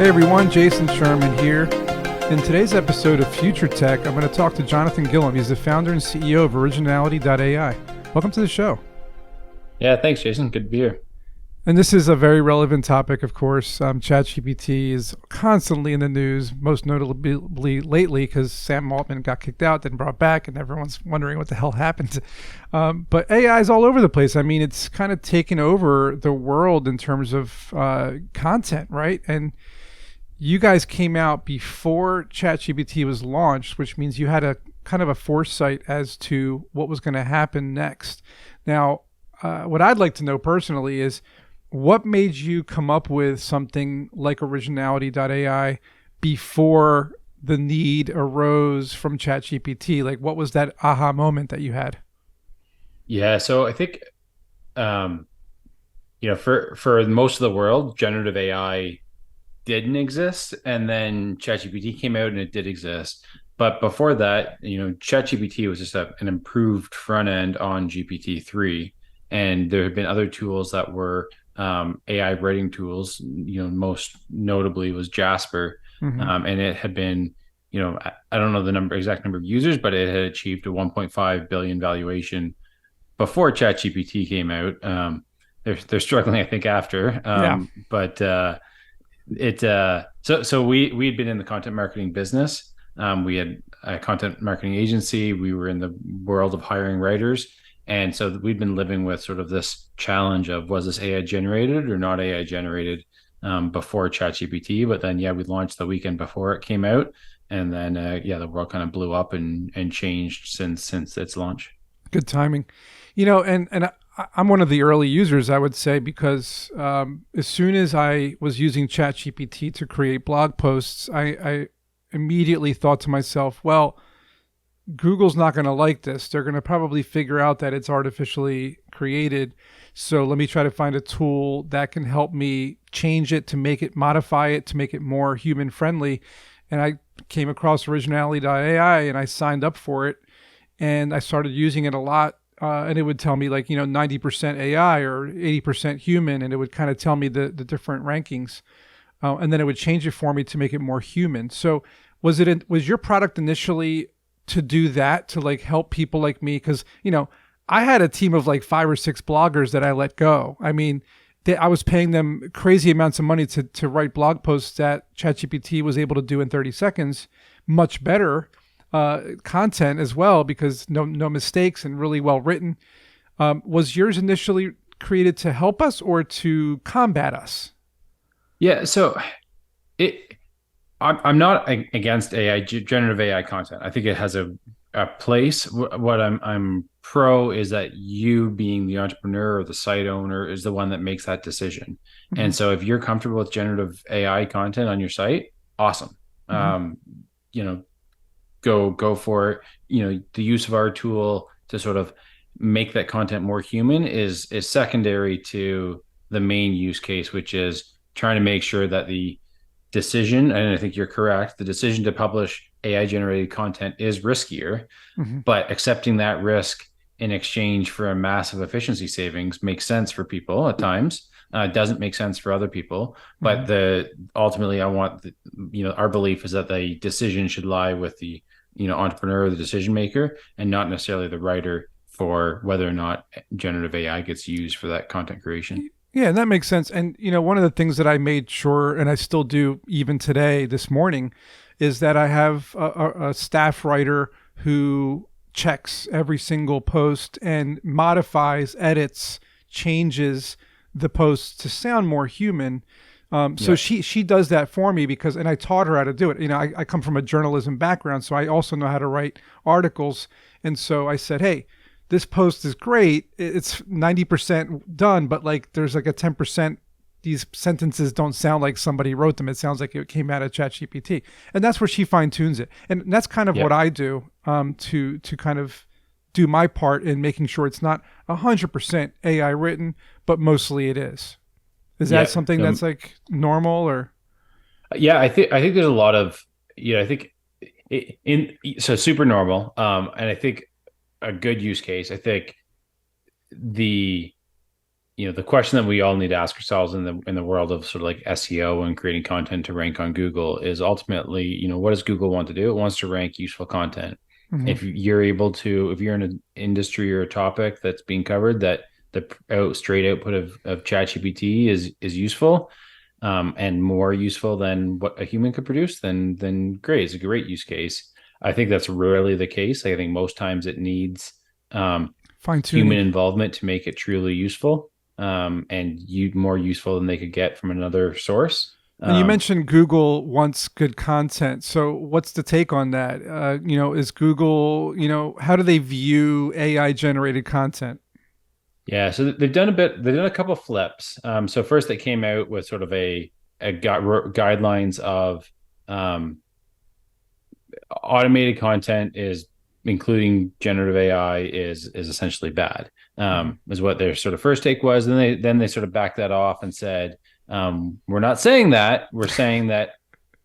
Hey everyone, Jason Sherman here. In today's episode of Future Tech, I'm going to talk to Jonathan Gillham. He's the founder and CEO of Originality.AI. Welcome to the show. Yeah, thanks, Jason. Good to be here. And this is a very relevant topic, of course. ChatGPT is constantly in the news, most notably lately because Sam Altman got kicked out, then brought back, and everyone's wondering what the hell happened. But AI is all over the place. I mean, it's kind of taken over the world in terms of content, right? And you guys came out before ChatGPT was launched, which means you had a kind of a foresight as to what was going to happen next. Now, what I'd like to know personally is what made you come up with something like Originality.AI before the need arose from ChatGPT? Like, what was that aha moment that you had? Yeah, so I think for most of the world, generative AI didn't exist, and then ChatGPT came out and it did exist. But before that, ChatGPT was just an improved front end on GPT-3, and there have been other tools that were AI writing tools. Most notably was Jasper, and it had been, I don't know the exact number of users, but it had achieved a 1.5 billion valuation before ChatGPT came out. They're struggling, I think, after. Yeah. But so we'd been in the content marketing business. We had a content marketing agency. We were in the world of hiring writers. And so we'd been living with sort of this challenge of, was this AI generated or not AI generated, before ChatGPT? But then, we launched the weekend before it came out. And then, the world kind of blew up and changed since its launch. Good timing. And I'm one of the early users, I would say, because as soon as I was using ChatGPT to create blog posts, I immediately thought to myself, well, Google's not going to like this. They're going to probably figure out that it's artificially created. So let me try to find a tool that can help me change it, to make it, modify it, to make it more human friendly. And I came across Originality.AI and I signed up for it and I started using it a lot. And it would tell me 90% AI or 80% human. And it would kind of tell me the different rankings. And then it would change it for me to make it more human. So was your product initially to do that, to help people like me? Because, I had a team of 5 or 6 bloggers that I let go. I mean, I was paying them crazy amounts of money to write blog posts that ChatGPT was able to do in 30 seconds, much better content as well, because no mistakes and really well written. Was yours initially created to help us or to combat us? Yeah, so I'm not against AI, generative AI content. I think it has a place. What I'm pro is that you, being the entrepreneur or the site owner, is the one that makes that decision. Mm-hmm. And so if you're comfortable with generative AI content on your site, awesome. Mm-hmm. Go for it. The use of our tool to sort of make that content more human is secondary to the main use case, which is trying to make sure that the decision, and I think you're correct, the decision to publish AI generated content is riskier, but accepting that risk in exchange for a massive efficiency savings makes sense for people at times. Doesn't make sense for other people, but ultimately I want our belief is that the decision should lie with the entrepreneur, the decision maker, and not necessarily the writer for whether or not generative AI gets used for that content creation. Yeah, and that makes sense. And, one of the things that I made sure, and I still do even today, this morning, is that I have a staff writer who checks every single post and modifies, edits, changes the posts to sound more human. So she does that for me and I taught her how to do it. I come from a journalism background, so I also know how to write articles. And so I said, hey, this post is great. It's 90% done, but there's a 10%. These sentences don't sound like somebody wrote them. It sounds like it came out of ChatGPT, and that's where she fine tunes it. And that's kind of what I do to kind of do my part in making sure it's not 100% AI written, but mostly it is. Is that something that's normal or? Yeah, I think there's a lot of I think so super normal. And I think a good use case. I think the the question that we all need to ask ourselves in the world of sort of like SEO and creating content to rank on Google is ultimately, what does Google want to do? It wants to rank useful content. Hmm. If you're in an industry or a topic that's being covered that the straight output of ChatGPT is useful, and more useful than what a human could produce, then great, it's a great use case. I think that's rarely the case. I think most times it needs Fine human tuning. involvement to make it truly useful, and more useful than they could get from another source. And you mentioned Google wants good content. So what's the take on that? Is Google, how do they view AI generated content? Yeah, so they've done a couple flips. So first they came out with sort of guidelines of um, automated content is including generative AI is essentially bad. Hmm. Is what their sort of first take was. And then they sort of backed that off and said, we're not saying that. We're saying that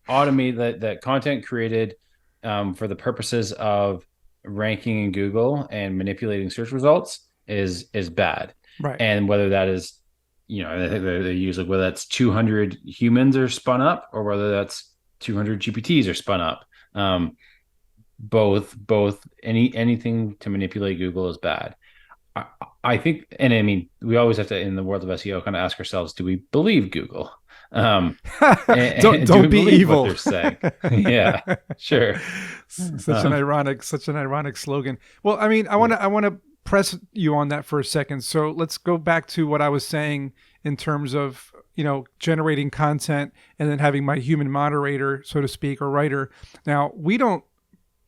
that content created for the purposes of ranking in Google and manipulating search results is bad. Right. And whether that is, I think they use like whether that's 200 humans are spun up or whether that's 200 GPTs are spun up. Um, both anything to manipulate Google is bad. I, I think, and I mean, we always have to, in the world of SEO, kind of ask ourselves, do we believe Google? Um, don't do we don't be believe what evil. they're saying? Yeah, sure. Um, Such an ironic slogan. Well, I mean, I want to press you on that for a second. So let's go back to what I was saying in terms of generating content and then having my human moderator, so to speak, or writer. Now we don't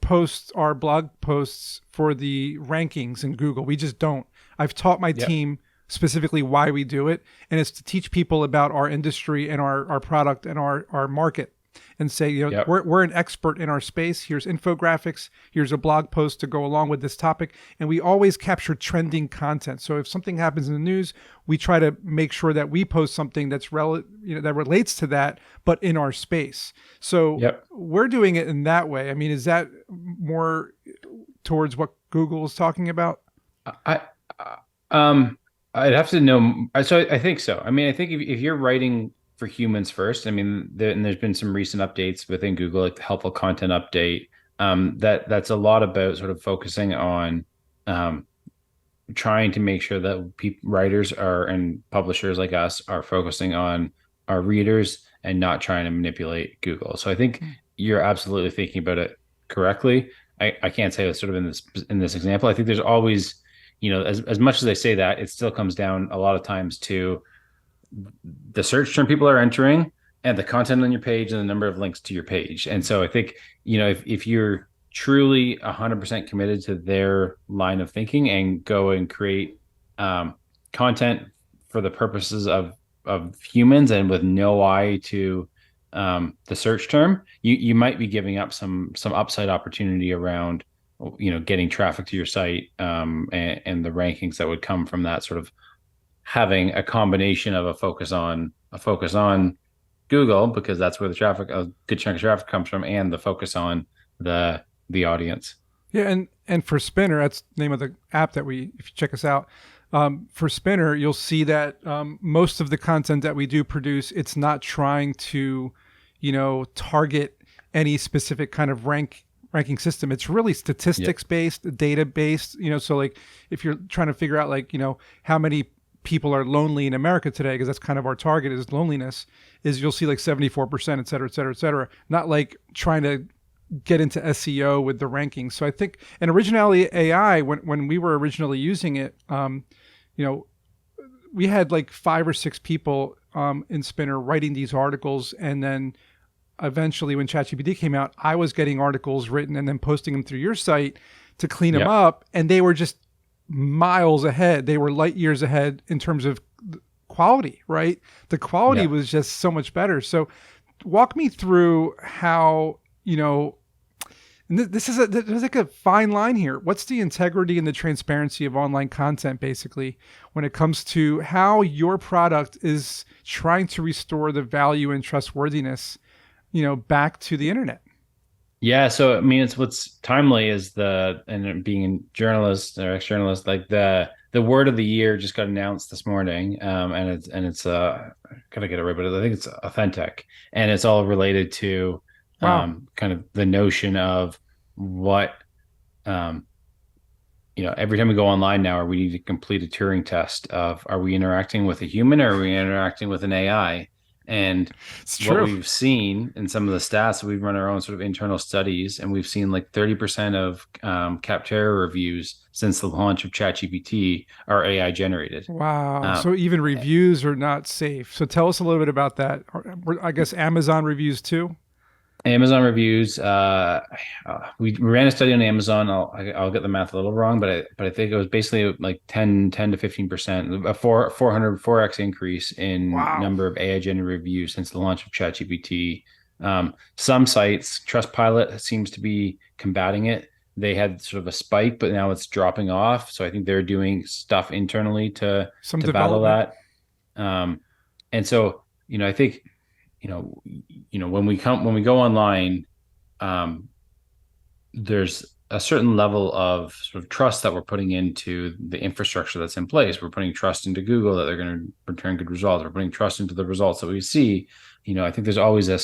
post our blog posts for the rankings in Google. We just don't. I've taught my yep, team specifically why we do it, and it's to teach people about our industry and our product and our market and say, yep, we're an expert in our space. Here's infographics. Here's a blog post to go along with this topic. And we always capture trending content. So if something happens in the news, we try to make sure that we post something that relates to that, but in our space. So yep. we're doing it in that way. I mean, is that more towards what Google is talking about? I, um, I'd have to know. So I think so. I mean, I think if you're writing for humans first, I mean, and there's been some recent updates within Google, like the helpful content update. That's a lot about sort of focusing on um, trying to make sure that writers are and publishers like us are focusing on our readers and not trying to manipulate Google. So I think Hmm. you're absolutely thinking about it correctly. I can't say that sort of in this example. I think there's always, as much as I say that, it still comes down a lot of times to the search term people are entering and the content on your page and the number of links to your page. And so I think, if you're truly 100% committed to their line of thinking and go and create content for the purposes of humans and with no eye to the search term, you might be giving up some upside opportunity around getting traffic to your site, and the rankings that would come from that sort of having a combination of a focus on Google because that's where a good chunk of traffic comes from, and the focus on the audience. Yeah, and for Spinnr, that's the name of the app that if you check us out, for Spinnr, you'll see that most of the content that we do produce, it's not trying to, target any specific kind of ranking system. It's really Yep. statistics based, data based. So like if you're trying to figure out like how many people are lonely in America today, because that's kind of our target is loneliness, is you'll see like 74%, et cetera, et cetera, et cetera. Not like trying to get into SEO with the rankings. So I think, and Originality AI, when we were originally using it, you know, we had like 5 or 6 people in Spinnr writing these articles, and then eventually when ChatGPT came out, I was getting articles written and then posting them through your site to clean them Yep. up, and they were just miles ahead. They were light years ahead in terms of quality, right? The quality Yep. was just so much better. So walk me through how, and there's like a fine line here. What's the integrity and the transparency of online content, basically, when it comes to how your product is trying to restore the value and trustworthiness, back to the internet? Yeah, so I mean, it's what's timely is and being a journalist or ex-journalist, like the word of the year just got announced this morning, and it's gotta get it right, but I think it's authentic, and it's all related to Wow. kind of the notion of what um, every time we go online now, we need to complete a Turing test of, are we interacting with a human or are we interacting with an AI? And It's what true. we've seen in some of the stats, we've run our own sort of internal studies, and we've seen like 30% of Capterra reviews since the launch of ChatGPT are AI generated. Wow. Um, So even reviews are not safe. So tell us a little bit about that. I guess Amazon reviews too. Amazon reviews. We ran a study on Amazon. I'll get the math a little wrong, but I think it was basically like 10 to 15%, a 4x increase in Wow. number of AI generated reviews since the launch of ChatGPT. Some sites, Trustpilot seems to be combating it. They had sort of a spike, but now it's dropping off. So I think they're doing stuff internally Some to battle development. that. Um, and so, I think you know when we go online, um there's a certain level of sort of trust that we're putting into the infrastructure that's in place. We're putting trust into Google that they're going to return good results. We're putting trust into the results that we see. I think there's always a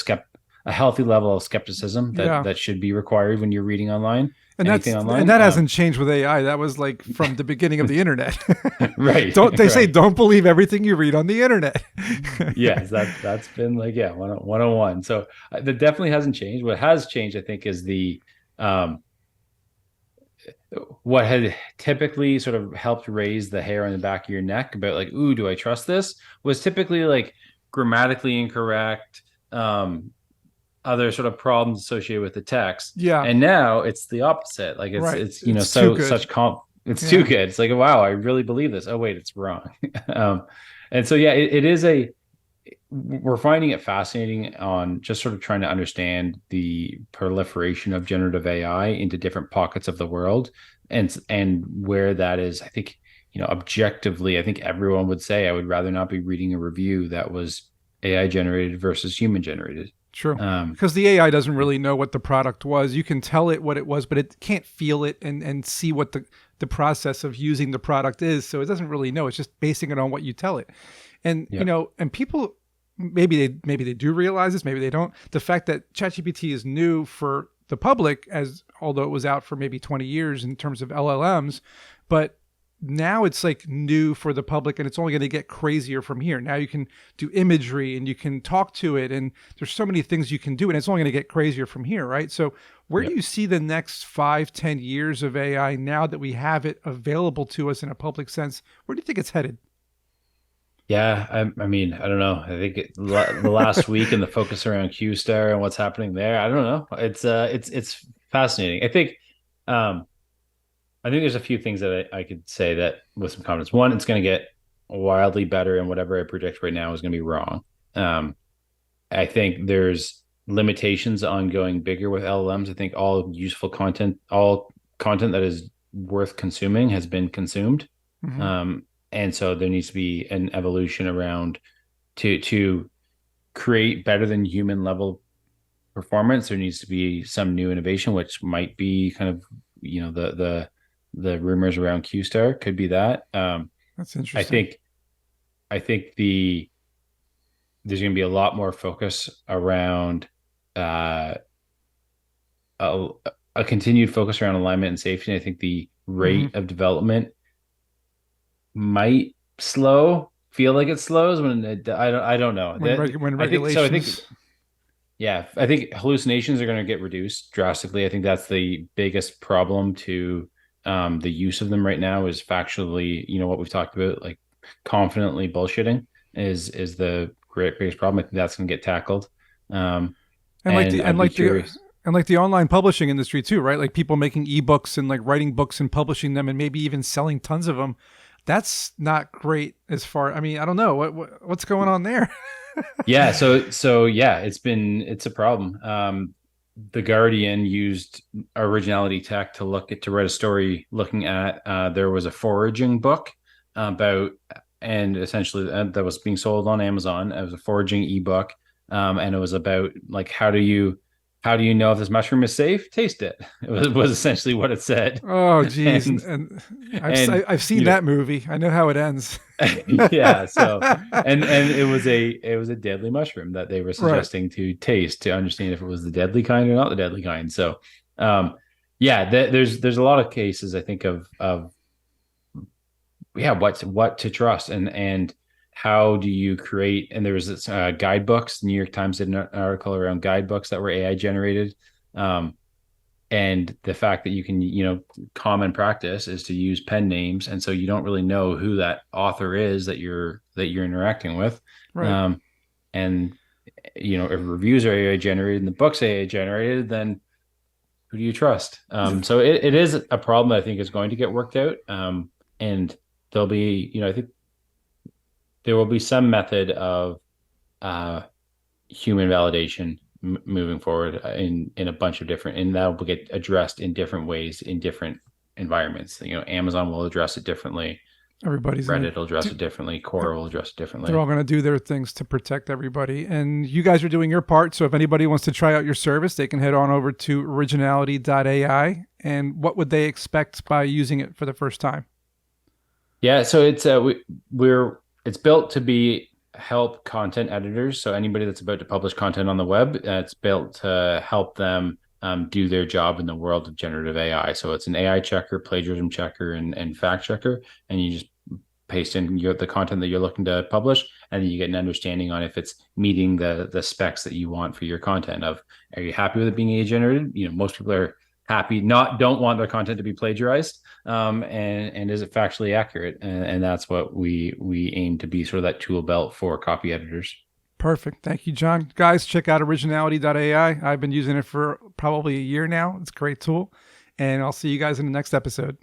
healthy level of skepticism that Yeah. that should be required when you're reading online, And anything and online. that hasn't changed with AI. That was like from the beginning of the internet. Right. Don't they say Right. don't believe everything you read on the internet? Yes, that's been like, yeah, 101. So that definitely hasn't changed. What has changed, I think, is the um what had typically sort of helped raise the hair on the back of your neck about like, ooh, do I trust this? Was typically like grammatically incorrect, other sort of problems associated with the text. Yeah. And now it's the opposite. Like Right. it's It's too so good. such comp it's too Yeah. good. It's like, wow, I really believe this. Oh wait, it's wrong. um, and so yeah, it is a we're finding it fascinating on just sort of trying to understand the proliferation of generative AI into different pockets of the world, and where that is. I think, objectively, I think everyone would say I would rather not be reading a review that was AI generated versus human generated. True. Um, Because the AI doesn't really know what the product was. You can tell it what it was, but it can't feel it and see what the process of using the product is. So it doesn't really know. It's just basing it on what you tell it. And yeah, and people maybe they do realize this, maybe they don't. The fact that ChatGPT is new for the public, as although it was out for maybe 20 years in terms of LLMs, but now it's like new for the public and it's only going to get crazier from here. Now you can do imagery and you can talk to it and there's so many things you can do and it's only going to get crazier from here, right? So where yeah. do you see the next 5, 10 years of AI now that we have it available to us in a public sense? Where do you think it's headed? Yeah, I mean, I don't know. I think the last week and the focus around Q-Star and what's happening there, I don't know. It's fascinating. I think there's a few things that I could say that with some confidence. One, it's going to get wildly better, and whatever I predict right now is going to be wrong. Um, I think there's limitations on going bigger with LLMs. I think all content that is worth consuming has been consumed. Mm-hmm. Um, and so there needs to be an evolution around to create better than human level performance. There needs to be some new innovation, which might be kind of, the rumors around Q-Star could be that. That's I interesting. think I think there's going to be a lot more focus around uh, a, a continued focus around alignment and safety. And I think the Mm-hmm. rate of development might feel like it slows when I don't know. When I think so. I think regulations. Yeah, I think hallucinations are going to get reduced drastically. I think that's the biggest problem to the use of them right now is factually, what we've talked about, like confidently bullshitting is the biggest problem. I think that's going to get tackled. Um, and like and the I'd be curious. and like the online publishing industry too, right? Like people making ebooks and like writing books and publishing them and maybe even selling tons of them. That's not great as far. I mean, I don't know what's going on there. Yeah, so yeah, it's a problem. The Guardian used Originality Tech to write a story looking at there was a foraging book about and essentially that was being sold on Amazon as a foraging ebook, and it was about like how do you how do you know if this mushroom is safe? Taste it. Was essentially what it said. Oh, geez, And and and I've seen you know that movie. I know how it ends. yeah, so and it was a deadly mushroom that they were Right. suggesting to taste to understand if it was the deadly kind or not the deadly kind. So um yeah, there's a lot of cases I think of yeah, what to trust and how do you create, and there was this guidebooks. The New York Times did an article around guidebooks that were AI generated. Um, and the fact that you can, common practice is to use pen names, and so you don't really know who that author is that you're interacting with. Right. um, and if reviews are AI generated and the book's AI generated, then who do you trust? So it is a problem that I think is going to get worked out. And there'll be, I think there will be some method of uh, human validation moving forward in a bunch of different, and that will get addressed in different ways in different environments. Amazon will address it differently, Everybody's gonna Reddit will address do. it differently, Quora will address it They're differently. all going to do their things to protect everybody. And you guys are doing your part. So if anybody wants to try out your service, they can head on over to Originality.AI. And what would they expect by using it for the first time? Yeah, so it's built to be help content editors. So anybody that's about to publish content on the web, it's built to help them do their job in the world of generative AI. So it's an AI checker, plagiarism checker, and fact checker, and you just paste in the content that you're looking to publish, and then you get an understanding on if it's meeting the specs that you want for your content. Of, are you happy with it being AI generated? Most people are happy, not don't want their content to be plagiarized. And is it factually accurate? And that's what we aim to be, sort of that tool belt for copy editors. Perfect. Thank you, John. Guys, check out Originality.ai. I've been using it for probably a year now. It's a great tool. And I'll see you guys in the next episode.